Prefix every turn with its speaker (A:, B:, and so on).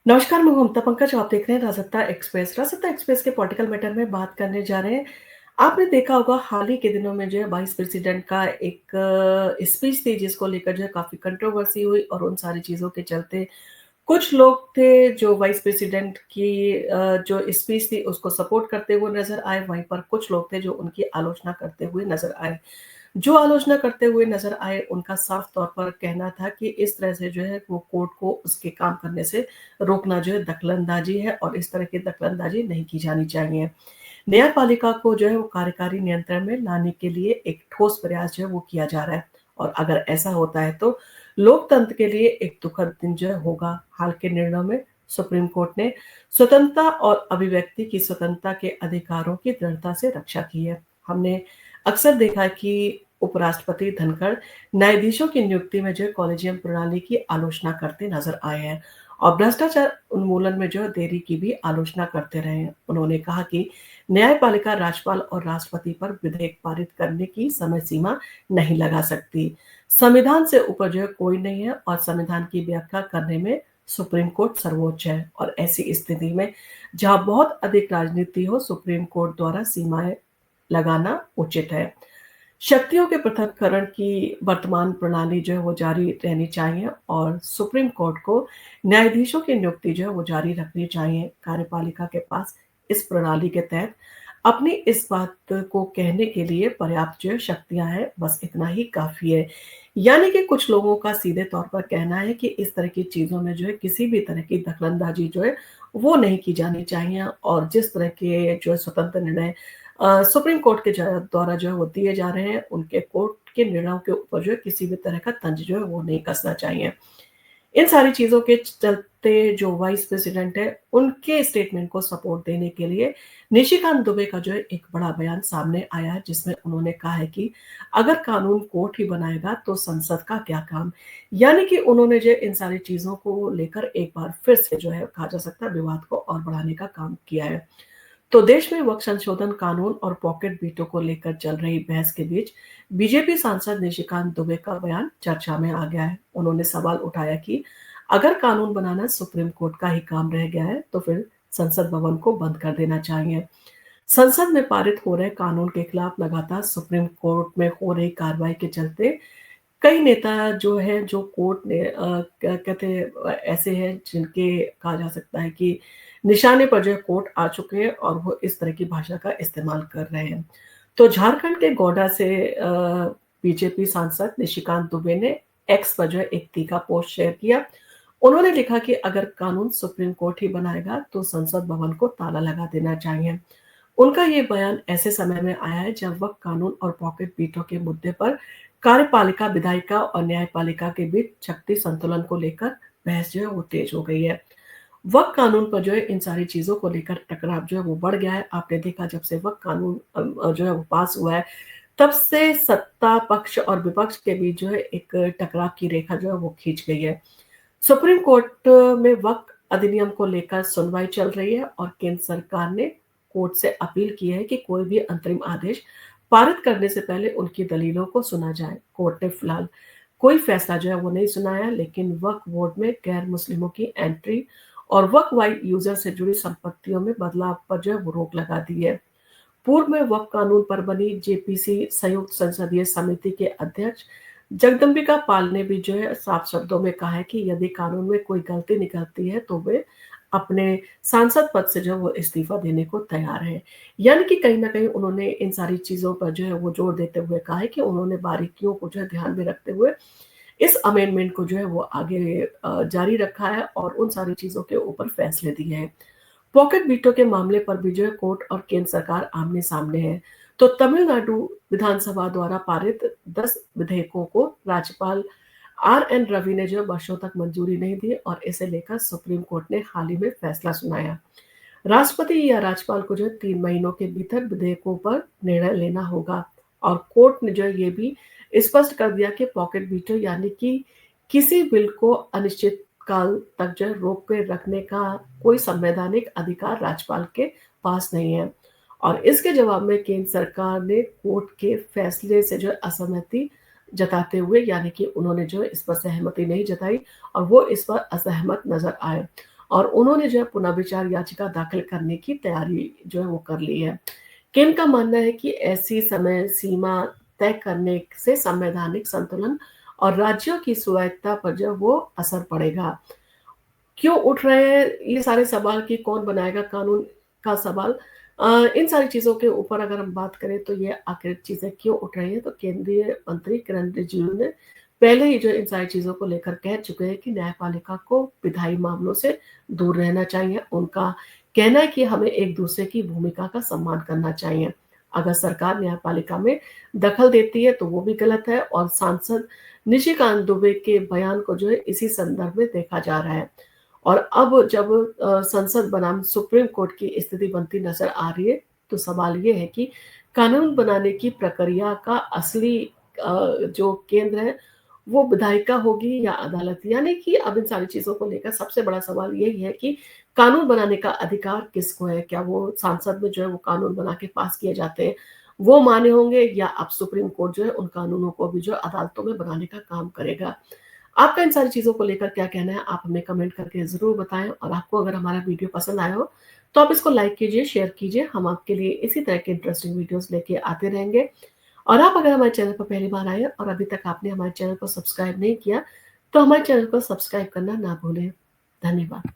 A: नमस्कार, मैं ममता पंकज, आप देख रहे हैं राजसत्ता एक्सप्रेस। राजसत्ता एक्सप्रेस के पॉलिटिकल मैटर में बात करने जा रहे हैं। आपने देखा होगा हाल ही के दिनों में जो है वाइस प्रेसिडेंट का एक स्पीच थी जिसको लेकर जो है काफ़ी कंट्रोवर्सी हुई और उन सारी चीज़ों के चलते कुछ लोग थे जो वाइस प्रेसिडेंट की जो स्पीच थी उसको सपोर्ट करते हुए नज़र आए, वहीं पर कुछ लोग थे जो उनकी आलोचना करते हुए नज़र आए। जो आलोचना करते हुए नज़र आए, उनका साफ तौर पर कहना था कि इस तरह से जो है वो कोर्ट को उसके काम करने से रोकना जो है दखलंदाजी है और इस तरह की दखलंदाजी नहीं की जानी चाहिए। न्यायपालिका को जो है वो कार्यकारी नियंत्रण में लाने के लिए एक ठोस प्रयास जो है वो किया जा रहा है और अगर ऐसा होता है तो लोकतंत्र के लिए एक दुखद दिन जो है होगा। हाल के निर्णयों में सुप्रीम कोर्ट ने स्वतंत्रता और अभिव्यक्ति की स्वतंत्रता के अधिकारों की दृढ़ता से रक्षा की है। हमने अक्सर देखा है कि उपराष्ट्रपति धनखड़ न्यायाधीशों की नियुक्ति में जो है कॉलेजियम प्रणाली की आलोचना करते नजर आए हैं और भ्रष्टाचार उन्मूलन में जो है देरी की भी आलोचना करते रहे हैं। उन्होंने कहा कि न्यायपालिका राज्यपाल और राष्ट्रपति पर विधेयक पारित करने की समय सीमा नहीं लगा सकती। संविधान से ऊपर जो है कोई नहीं है और संविधान की व्याख्या करने में सुप्रीम कोर्ट सर्वोच्च है और ऐसी स्थिति में जहां बहुत अधिक राजनीति हो, सुप्रीम कोर्ट द्वारा सीमाएं लगाना उचित है। शक्तियों के पृथक्करण की वर्तमान प्रणाली जो है वो जारी रहनी चाहिए और सुप्रीम कोर्ट को न्यायाधीशों की नियुक्ति जो है वो जारी रखनी चाहिए। कार्यपालिका के पास इस प्रणाली के तहत अपनी इस बात को कहने के लिए पर्याप्त जो है शक्तियां हैं, बस इतना ही काफी है। यानी कि कुछ लोगों का सीधे तौर पर कहना है कि इस तरह की चीजों में जो है किसी भी तरह की दखलंदाजी जो है वो नहीं की जानी चाहिए और जिस तरह के जो है स्वतंत्र निर्णय सुप्रीम कोर्ट के द्वारा जो है वो दिए जा रहे हैं, उनके कोर्ट के निर्णयों के ऊपर जो है किसी भी तरह का तंज जो है वो नहीं कसना चाहिए। इन सारी चीज़ों के चलते जो वाइस प्रेसिडेंट है, उनके स्टेटमेंट को सपोर्ट देने के लिए निशिकांत दुबे का जो है एक बड़ा बयान सामने आया है, जिसमें उन्होंने कहा है कि अगर कानून कोर्ट ही बनाएगा तो संसद का क्या काम? यानी कि उन्होंने जो इन सारी चीज़ों को लेकर एक बार फिर से जो है कहा जा सकता है विवाद को और बढ़ाने का काम किया है। तो देश में वक्त संशोधन कानून और पॉकेट वीटो को लेकर चल रही बहस के बीच बीजेपी सांसद निशिकांत दुबे का बयान चर्चा में आ गया है। उन्होंने सवाल उठाया कि अगर कानून बनाना सुप्रीम कोर्ट का ही काम रह गया है तो फिर संसद भवन को बंद कर देना चाहिए। संसद में पारित हो रहे कानून के खिलाफ लगातार सुप्रीम कोर्ट में हो रही कार्रवाई के चलते कई नेता जो है जो कोर्ट ने क्या कहते हैं ऐसे हैं जिनके कहा जा सकता है कि निशाने पर जो है कोर्ट आ चुके हैं और वो इस तरह की भाषा का इस्तेमाल कर रहे हैं। तो झारखंड के गोड्डा से बीजेपी सांसद निशिकांत दुबे ने एक्स पर जो है एक तीखा पोस्ट शेयर किया। उन्होंने लिखा कि अगर कानून सुप्रीम कोर्ट ही बनाएगा तो संसद भवन को ताला लगा देना चाहिए। उनका ये बयान ऐसे समय में आया है जब वक्त कानून और पॉकेट वीटो के मुद्दे पर कार्यपालिका, विधायिका और न्यायपालिका के बीच शक्ति संतुलन को लेकर बहस जो है वो तेज हो गई है। वक्त कानून पर जो है इन सारी चीज़ों को लेकर टकराव जो है वो बढ़ गया है। आपने देखा जब से वक्त कानून जो है वो पास हुआ है, तब से सत्ता पक्ष और विपक्ष के बीच जो है एक टकराव की रेखा जो है वो खींच गई है। सुप्रीम कोर्ट में वक्फ अधिनियम को लेकर सुनवाई चल रही है और केंद्र सरकार ने कोर्ट से अपील की है कि कोई भी अंतरिम आदेश पारित करने से पहले उनकी दलीलों को सुना जाए। कोर्ट ने फिलहाल कोई फैसला जो है वो नहीं सुनाया, लेकिन वक्फ बोर्ड में गैर मुस्लिमों की एंट्री और वक्फ वाइड यूजर से जुड़ी संपत्तियों में बदलाव पर जो है वो रोक लगा दी है। पूर्व में वक्फ कानून पर बनी जेपीसी संयुक्त संसदीय समिति के अध्यक्ष जगदम्बिका पाल ने भी जो है साफ शब्दों में कहा है कि यदि कानून में कोई गलती निकलती है तो वे अपने सांसद पद से जो है वो इस्तीफा देने को तैयार है। यानी कि कहीं ना कहीं उन्होंने इन सारी चीजों पर जो है वो जोर देते हुए कहा है कि उन्होंने बारीकियों को जो है ध्यान में रखते हुए इस अमेंडमेंट को जो है वो आगे जारी रखा है और उन सारी चीजों के ऊपर फैसले दिए हैं। पॉकेट वीटो के मामले पर भी जो है कोर्ट और केंद्र सरकार आमने सामने है। तो तमिलनाडु विधानसभा द्वारा पारित 10 विधेयकों को राज्यपाल आर एन रवि ने जो है वर्षों तक मंजूरी नहीं दी और इसे लेकर सुप्रीम कोर्ट ने हाल ही में फैसला सुनाया। राष्ट्रपति या राज्यपाल को जो है 3 महीनों के भीतर विधेयकों पर निर्णय लेना होगा और कोर्ट ने जो है ये भी स्पष्ट कर दिया कि पॉकेट वीटो यानी कि किसी बिल को अनिश्चित काल तक जो है रोक के रखने का कोई संवैधानिक अधिकार राज्यपाल के पास नहीं है। और इसके जवाब में केंद्र सरकार ने कोर्ट के फैसले से जो है असहमति जताते हुए यानी कि उन्होंने जो है इस पर सहमति नहीं जताई और वो इस पर असहमत नजर आए और उन्होंने जो है पुनर्विचार याचिका दाखिल करने की तैयारी जो है वो कर ली है। केन का मानना है कि ऐसी समय सीमा तय करने से संवैधानिक संतुलन और राज्यों की स्वायत्ता पर जो है वो असर पड़ेगा। क्यों उठ रहे हैं ये सारे सवाल कि कौन बनाएगा कानून का सवाल? इन सारी चीज़ों के ऊपर अगर हम बात करें तो ये आखिर चीज़ें क्यों उठ रही हैं, तो केंद्रीय मंत्री किरण रिजिजू ने पहले ही जो इन सारी चीज़ों को लेकर कह चुके हैं कि न्यायपालिका को विधायी मामलों से दूर रहना चाहिए। उनका कहना है कि हमें एक-दूसरे की भूमिका का सम्मान करना चाहिए। अगर सरकार न्यायपालिका में दखल देती है तो वो भी गलत है और सांसद निशिकांत दुबे के बयान को जो है इसी संदर्भ में देखा जा रहा है। और अब जब संसद बनाम सुप्रीम कोर्ट की स्थिति बनती नज़र आ रही है, तो सवाल ये है कि कानून बनाने की प्रक्रिया का असली जो केंद्र है, वो विधायिका होगी या अदालत? यानी कि अब इन सारी चीज़ों को लेकर सबसे बड़ा सवाल यही है कि कानून बनाने का अधिकार किसको है? क्या वो सांसद में जो है वो कानून बना के पास किए जाते हैं, वो मान्य होंगे या अब सुप्रीम कोर्ट जो है उन कानूनों को भी जो है अदालतों में बनाने का काम करेगा? आपका इन सारी चीज़ों को लेकर क्या कहना है? आप हमें कमेंट करके ज़रूर बताएँ और आपको अगर हमारा वीडियो पसंद आया हो, तो आप इसको लाइक कीजिए, शेयर कीजिए। हम आपके लिए इसी तरह के इंटरेस्टिंग वीडियोज़ लेके आते रहेंगे। और आप अगर हमारे चैनल पर पहली बार आए हैं और अभी तक आपने हमारे चैनल को सब्सक्राइब नहीं किया, तो हमारे चैनल को सब्सक्राइब करना ना भूलें। धन्यवाद।